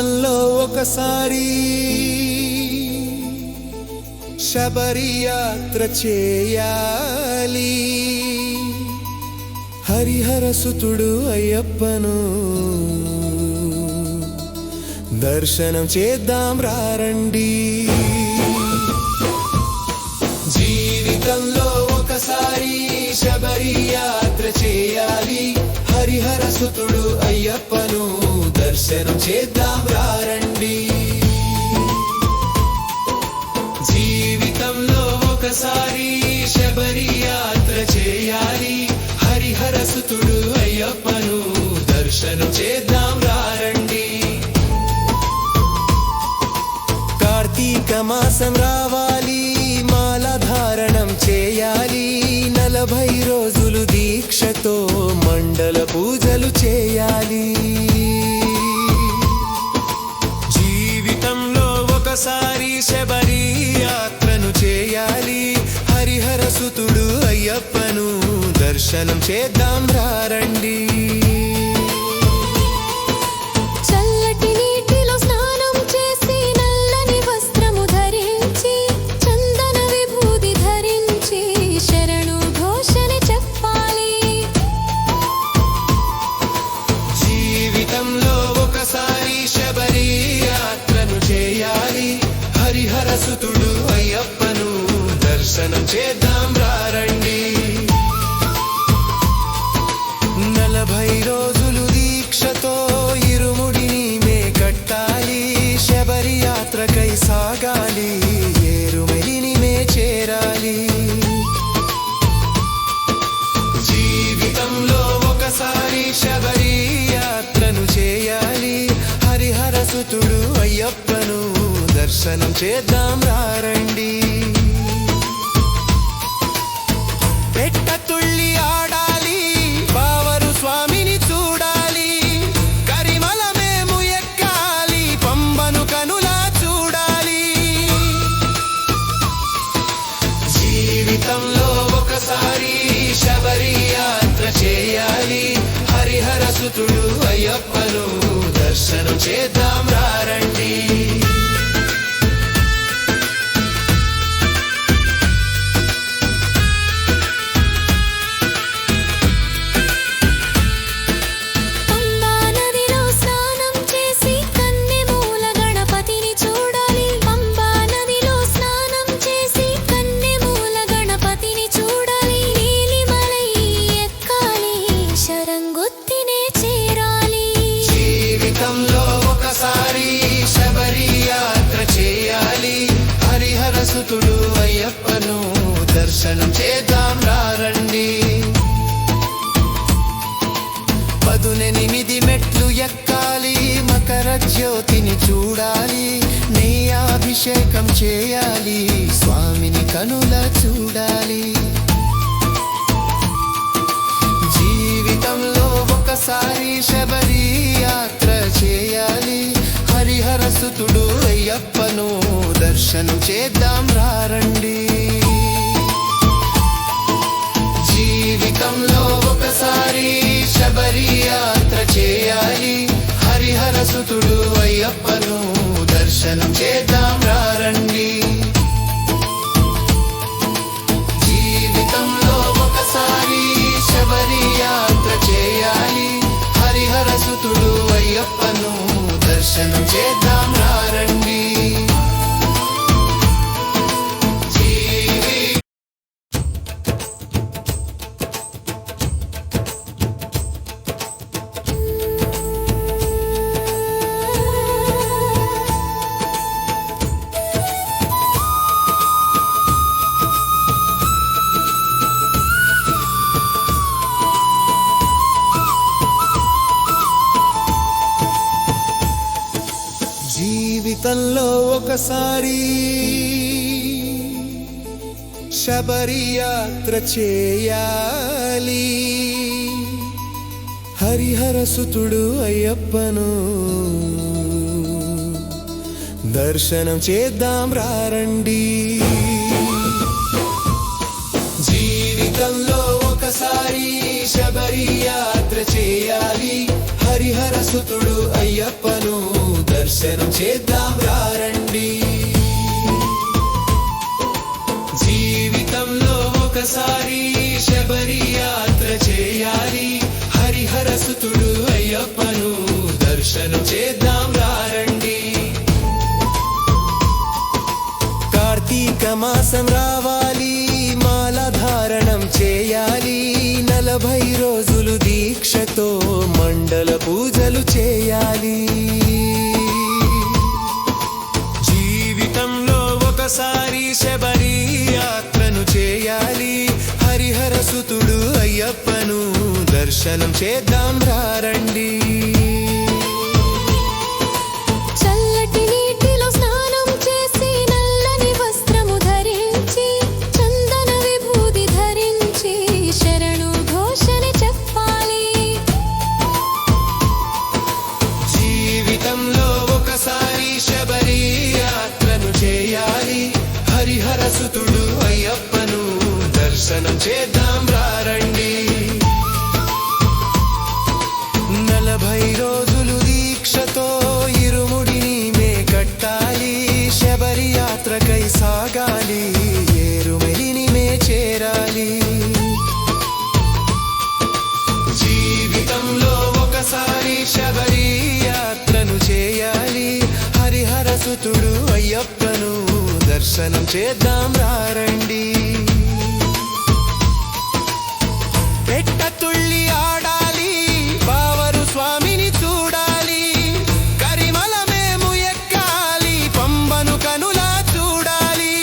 జీవితంలో ఒకసారి శబరి యాత్ర చేయాలి. హరిహర సుతుడు అయ్యప్పను దర్శనం చేద్దాం రండి. జీవితంలో ఒకసారి శబరి యాత్ర చేయాలి. హరిహర సుతుడు అయ్యప్పను దర్శనం చేద్దాం రండి. జీవితంలో ఒకసారి శబరి యాత్ర చేయాలి. హరిహర సుతుడు అయ్యప్పను దర్శనం చేద్దాం రండి. కార్తీక మాసం రావాలి, మాల ధారణం చేయాలి. 40 రోజులు దీక్షతో మండల పూజలు చేయాలి. జీవితంలో ఒకసారి శబరి యాత్రను చేయాలి. హరిహర సుతుడు అయ్యప్పను దర్శనం చేద్దాం రండి. హరిహర సుతుడు అయ్యప్పను దర్శనం చేద్దాం రండి. 40 రోజులు దీక్షతో ఇరుముడిని మే కట్టాలి. శబరి యాత్రకై సాగాలి, ఏరుమెలిని మే చేరాలి. జీవితంలో ఒకసారి శబరి యాత్రను చేయాలి. హరిహర సుతుడు అయ్యప్పను దర్శనం చేద్దాం రండి. పెట్ట తుళ్ళి ఆడాలి, బావరు స్వామిని చూడాలి. కరిమల మేము ఎక్కాలి, పంబను కనులా చూడాలి. జీవితంలో ఒకసారి శబరి యాత్ర చేయాలి. హరిహర సుతుడు అయ్యప్పను దర్శనం చేద్దాం రండి. జీవితంలో ఒకసారి శబరి యాత్ర చేయాలి. హరిహర సుతుడు అయ్యప్పను దర్శనం చేద్దాం రండి. 18 మెట్లు ఎక్కాలి, మకర జ్యోతిని చూడాలి. నెయ్యాభిషేకం చేయాలి, స్వామిని కనుల చూడాలి. జీవితంలో ఒకసారి శబరి యాత్ర చేయాలి. హరిహర సుతుడు అయ్యప్పను దర్శనం చేద్దాం రండి. జీవితంలో ఒకసారి శబరి యాత్ర చేయాలి. హరిహర సుతుడు అయ్యప్పను దర్శనం చేద్దాం రండి. జీవితంలో ఒకసారి శబరి యాత్ర చేయాలి. హరిహర సుతుడు అయ్యప్పను దర్శనం చేద్దాం రండి. జీవితంలో ఒకసారి శబరి యాత్ర చేయాలి. హరిహర సుతుడు అయ్యప్పను దర్శనం చేద్దాం రండి. జీవితంలో ఒకసారి శబరి యాత్ర చేయాలి. హరిహర సుతుడు అయ్యప్పను దర్శనం చేద్దాం రండి. జీవితంలో ఒకసారి శబరి యాత్ర చేయాలి, హరిహర సుతుడు అయ్యప్పను దర్శనం చేద్దాం రండి. కార్తీక మాసం రావాలి, మాల ధారణం చేయాలి, 40 రోజులు దీక్షతో మండల పూజలు చేయాలి. జీవితంలో ఒకసారి శబరి యాత్రను చేయాలి, హరిహర సుతుడు అయ్యప్పను దర్శనం చేద్దాం రండి. హరిహర సుతుడు అయ్యప్పను దర్శనం చేద్దాం రండి. 40 రోజులు దీక్షతో ఇరుముడిని మే కట్టాలి, శబరి యాత్రకై సాగాలి, ఏరుమెలిని మే చేరాలి. జీవితంలో ఒకసారి శబరి యాత్రను చేయాలి, హరిహర సుతుడు అయ్యప్పను దర్శనం చేద్దాం రండి. పెట్ట తుళ్ళి ఆడాలి, బావరు స్వామిని చూడాలి, కరిమల మేము ఎక్కాలి, పంబను కనులా చూడాలి.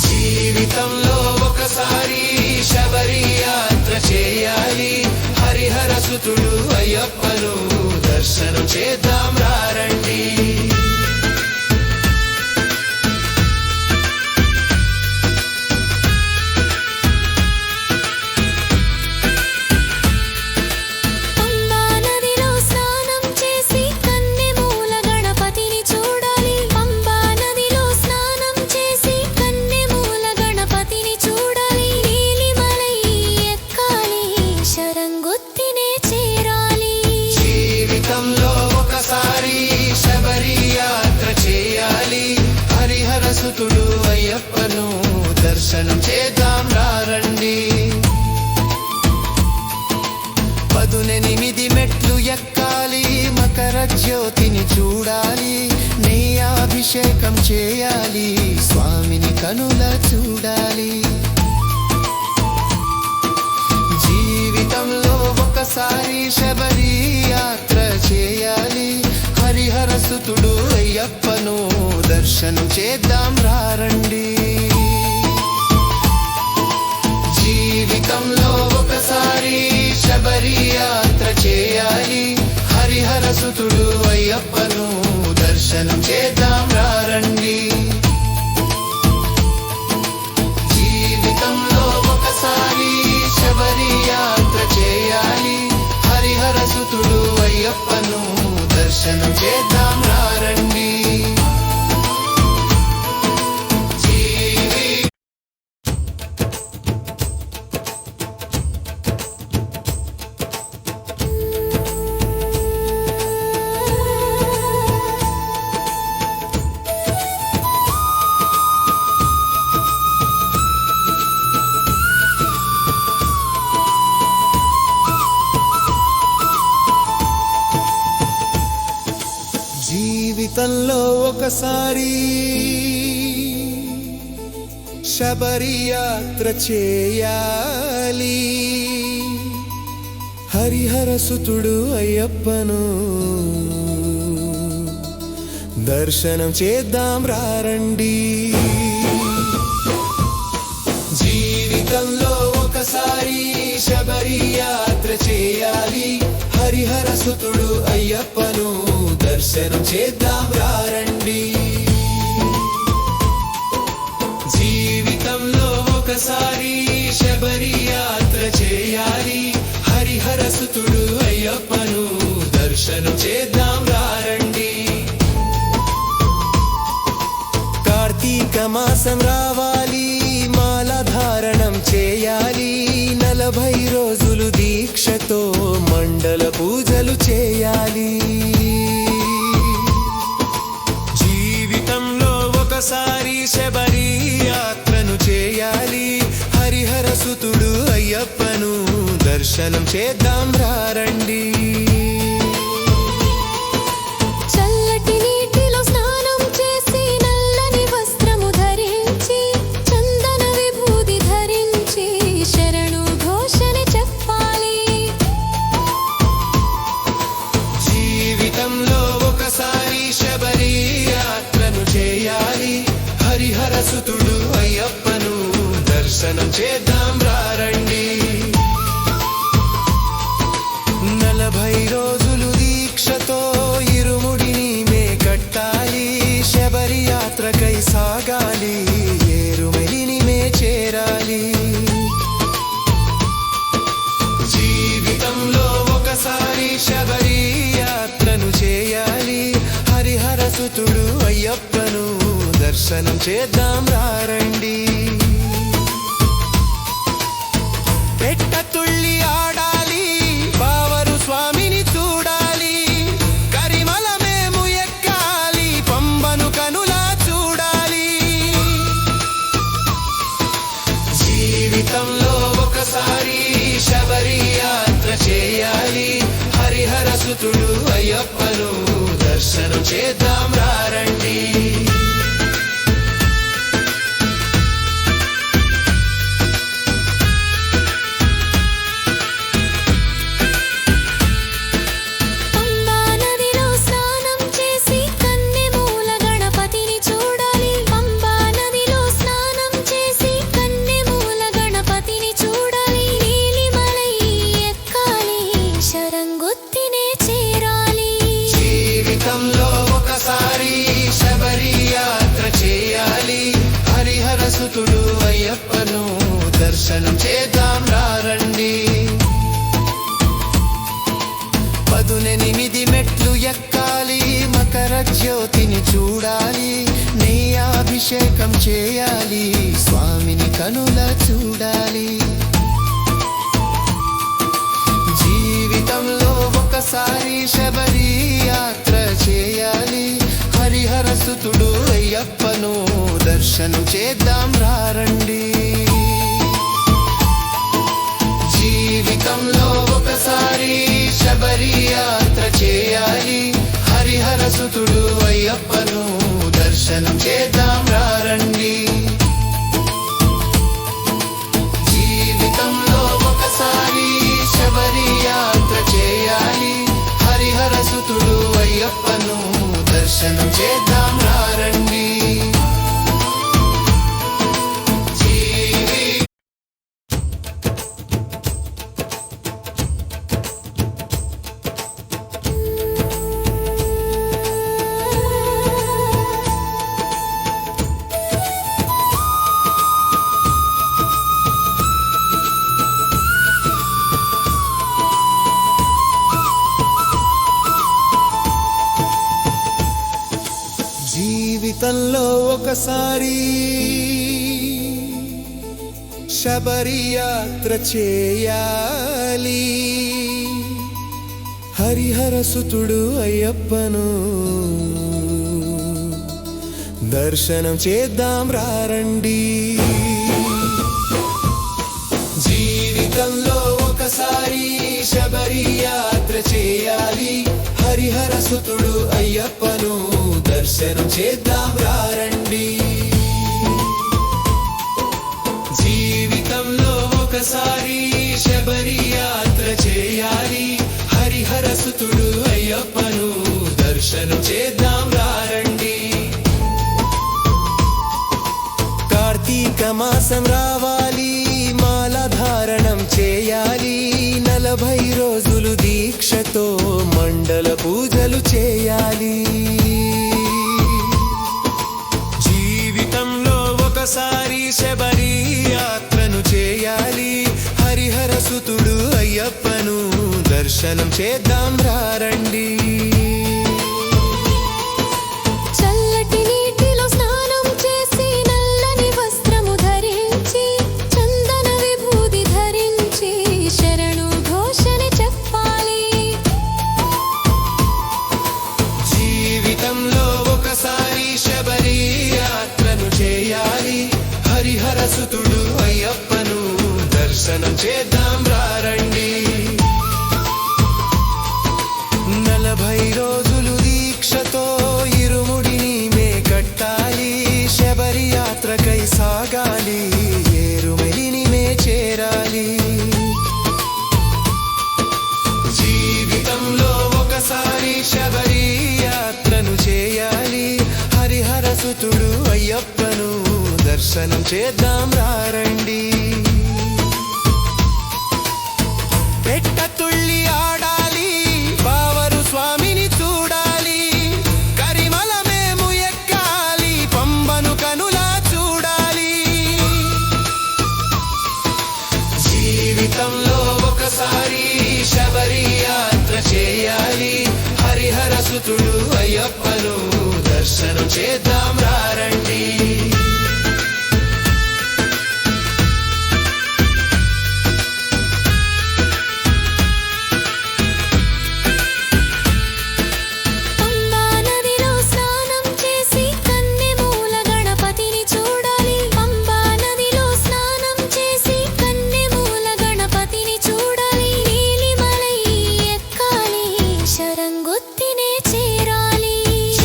జీవితంలో ఒకసారి శబరి యాత్ర చేయాలి, హరిహర సుతుడు అయ్యప్పను దర్శనం చేద్దాం రండి. జీవితంలో ఒకసారి శబరి యాత్ర చేయాలి, హరిహర సుతుడు అయ్యప్పను దర్శనం చేద్దాం రండి. 18 మెట్లు ఎక్కాలి, మకర జ్యోతిని చూడాలి, నెయ్యాభిషేకం చేయాలి, స్వామిని కనుల చూడాలి. జీవితంలో ఒకసారి శబరి యాత్ర చేయాలి, హరిహర సుతుడు అయ్యప్పను దర్శనం చేద్దాం రండి. జీవితంలో ఒకసారి శబరి యాత్ర చేయాలి, హరిహర సుతుడు అయ్యప్పను దర్శనం చేద్దాం రండి. జీవితంలో ఒకసారి శబరి యాత్ర చేయాలి, హరిహర సుతుడు అయ్యప్పను దర్శనం చేద్దాం రండి. జీవితంలో ఒకసారి శబరి యాత్ర చేయాలి, హరిహర సుతుడు అయ్యప్పను దర్శనం చేద్దాం రండి. జీవితంలో ఒకసారి శబరి యాత్ర చేయాలి, హరిహర సుతుడు అయ్యప్పను దర్శనం చేద్దాం రండి. జీవితంలో ఒకసారి శబరి యాత్ర చేయాలి, హరిహర సుతుడు అయ్యప్పను దర్శనం చేద్దాం రండి. కార్తీక మాసం రావాలి, మాల ధార ధారణం చేయాలి 40 రోజులు దీక్షతో మండల పూజలు చేయాలి జీవితంలో ఒకసారి శబరి యాత్రను చేయాలి హరిహర సుతుడు అయ్యప్పను దర్శనం చేద్దాం రండి సుతుడు అయ్యప్పను దర్శనం చేద్దాం రండి 40 రోజులు దీక్షతో ఇరుముడిని మే కట్టాలి శబరి యాత్రకై సాగాలి ఏరుమెలిని మే చేరాలి జీవితంలో ఒకసారి శబరి యాత్రను చేయాలి హరిహర సుతుడు అయ్యప్పను దర్శనం చేద్దాం రండి పెట్ట తుళ్ళి ఆడాలి బావరు స్వామిని చూడాలి కరిమల మేము ఎక్కాలి పంబను కనులా చూడాలి జీవితంలో ఒకసారి శబరి యాత్ర చేయాలి హరిహర సుతుడు అయ్యప్పను దర్శనం చేద్దాం రండి సుతుడు అయ్యప్పను దర్శనం చేద్దాం రండి 18 మెట్లు ఎక్కాలి మకర జ్యోతిని చూడాలి నెయ్యాభిషేకం చేయాలి స్వామిని కనుల చూడాలి జీవితంలో ఒకసారి శబరి యాత్ర చేయాలి హరిహర సుతుడు అయ్యప్పను దర్శనం చేద్దాం రండి జీవితంలో ఒకసారి శబరి యాత్ర చేయాలి హరిహర సుతుడు అయ్యప్పను దర్శనం చేద్దాం రండి జీవితంలో ఒకసారి శబరి యాత్ర చేయాలి హరిహర సుతుడు అయ్యప్పను దర్శనం చేద్దాం రండి జీవితంలో ఒకసారి శబరి యాత్ర చేయాలి హరిహర సుతుడు అయ్యప్పను దర్శనం చేద్దాం రండి జీవితంలో ఒకసారి శబరి యాత్ర చేయాలి హరిహర సుతుడు అయ్యప్పను దర్శనం చేద్దాం రండి జీవితంలో ఒకసారి శబరి యాత్ర చేయాలి హరిహర సుతుడు అయ్యప్పను దర్శనం చేద్దాం రండి కార్తీక మాసం రావాలి మాల ధారణం చేయాలి 40 రోజులు దీక్షతో మండల పూజలు చేయాలి జీవితంలో ఒకసారి శబరి యాత్రను చేయాలి హరిహర సుతుడు అయ్యప్పను దర్శనం చేద్దాం రండి చల్లటి నీటిలో స్నానం చేసి నల్లని వస్త్రము ధరించి సుతుడు అయ్యప్పను దర్శనం చేద్దాం రండి. 40 రోజులు దీక్షతో ఇరుముడిని మే కట్టాలి, శబరి యాత్రకై సాగాలి, ఏరుమెలిని మే చేరాలి. జీవితంలో ఒకసారి శబరి యాత్రను చేయాలి, హరిహర సుతుడు అయ్యప్పను దర్శనం చేద్దాం రండి. పెట్ట తుళ్ళి ఆడాలి, బావరు స్వామిని చూడాలి, కరిమల మేము ఎక్కాలి, పంబను కనులా చూడాలి. జీవితంలో ఒకసారి శబరి యాత్ర చేయాలి, హరిహర సుతుడు అయ్యప్పను దర్శనం చేద్దాం రండి.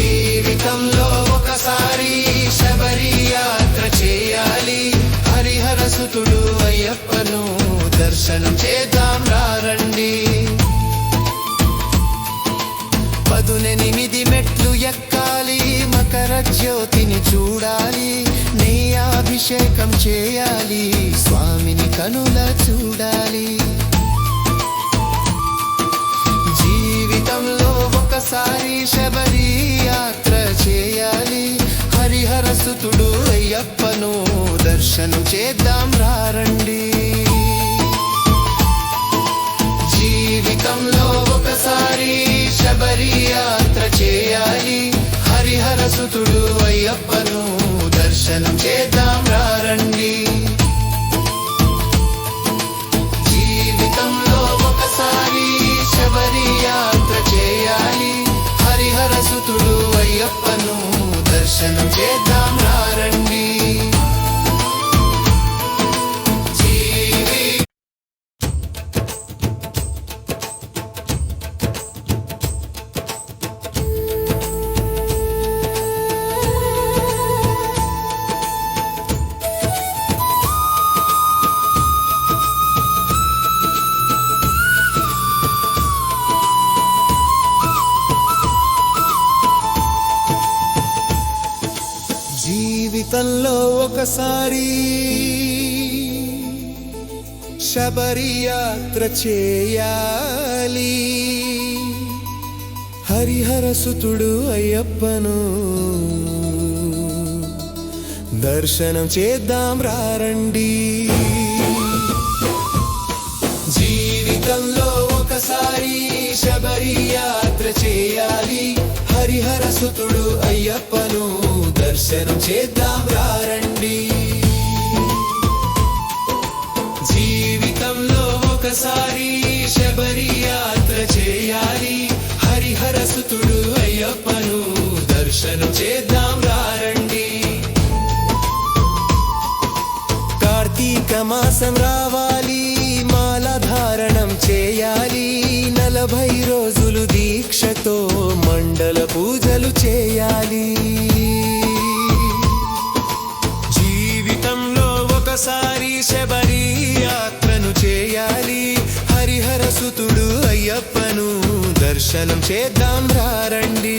జీవితంలో ఒకసారి శబరి యాత్ర చేయాలి, హరిహర సుతుడు అయ్యప్పను దర్శనం చేద్దాం రండి. 18 మెట్లు ఎక్కాలి, మకర జ్యోతిని చూడాలి, నెయ్యాభిషేకం చేయాలి, స్వామిని కనుల చూడాలి. జీవితంలో ఒకసారి శబరి యాత్ర చేయాలి, హరిహర సుతుడు అయ్యప్పను దర్శనం చేద్దాం రండి. జీవితంలో ఒకసారి శబరి యాత్ర చేయాలి, హరిహర సుతుడు అయ్యప్పను దర్శనం చేద్దాం రండి. జీవితంలో ఒకసారి శబరి యాత్ర చేయాలి, హరిహర సుతుడు అయ్యప్పను దర్శనం చేద్దాం రండి. జీవితంలో ఒకసారి శబరి యాత్ర చేయాలి, హరిహర సుతుడు అయ్యప్పను దర్శనం చేద్దాం రండి. జీవితంలో ఒకసారి శబరి యాత్ర చేయాలి, హరిహర సుతుడు అయ్యప్పను దర్శనం చేద్దాం రండి. జీవితంలో ఒకసారి శబరి యాత్ర చేయాలి, హరిహర సుతుడు అయ్యప్పను దర్శనం చేద్దాం రండి. కార్తీక మాసం రావాలి, మాల ధారణం చేయాలి, 40 రోజులు దీక్షతో మండల పూజలు చేయాలి. జీవితంలో ఒకసారి శబరి యాత్రను చేయాలి, హరిహర సుతుడు అయ్యప్పను దర్శనం చేద్దాం రండి.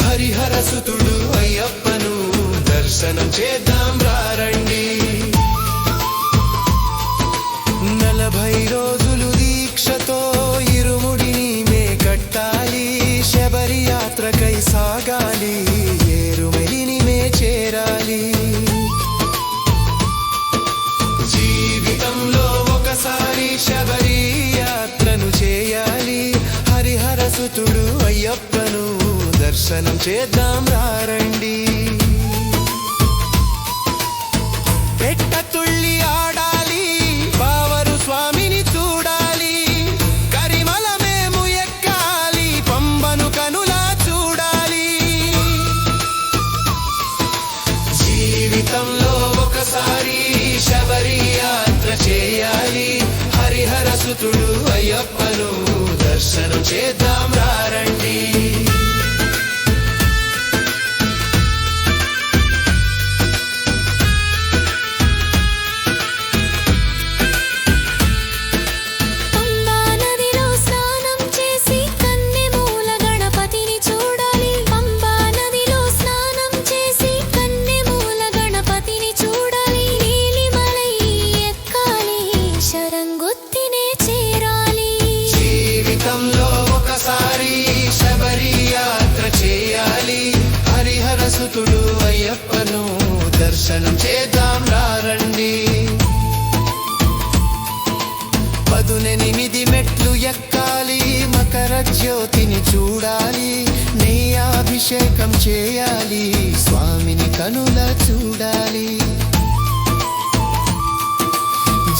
హరిహర సుతుడు అయ్యప్పను దర్శనం చేద్దాం రండి. 40 రోజులు దీక్షతో ఇరుముడిని మే కట్టాలి, శబరి యాత్రకై సాగాలి, ఏరుమెలిని మే చేరాలి. జీవితంలో ఒకసారి శబరి యాత్రను చేయాలి, హరిహర సుతుడు అయ్యప్పను దర్శనం చేద్దాం రండి. పెట్ట తుళ్ళి ఆడాలి, బావరు స్వామిని చూడాలి, కరిమల మేము ఎక్కాలి, పంబను కనులా చూడాలి. జీవితంలో ఒకసారి శబరి యాత్ర చేయాలి, హరిహర సుతుడు అయ్యప్పను దర్శనం చేద్దాం రండి. జీవితంలో ఒకసారి శబరి యాత్ర చేయాలి, హరిహర సుతుడు అయ్యప్పను దర్శనం చేద్దాం రండి. 18 మెట్లు ఎక్కాలి, మకర జ్యోతిని చూడాలి, నెయ్యాభిషేకం చేయాలి, స్వామిని కనుల చూడాలి.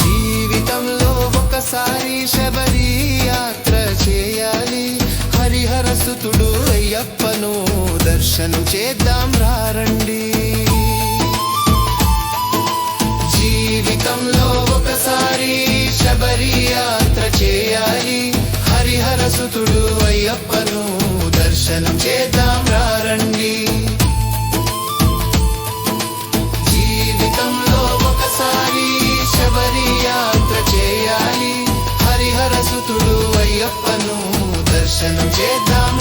జీవితంలో ఒకసారి శబరి యాత్ర చేయాలి, హరిహర సుతుడు అయ్యప్పను దర్శనం చేద్దాం రండి. జీవితంలో ఒకసారి శబరి యాత్ర చేయాలి, హరిహర సుతుడు అయ్యప్పను దర్శనం చేద్దాం రండి. జీవితంలో ఒకసారి శబరి యాత్ర చేయాలి, హరిహర సుతుడు అయ్యప్పను దర్శనం చేద్దాం.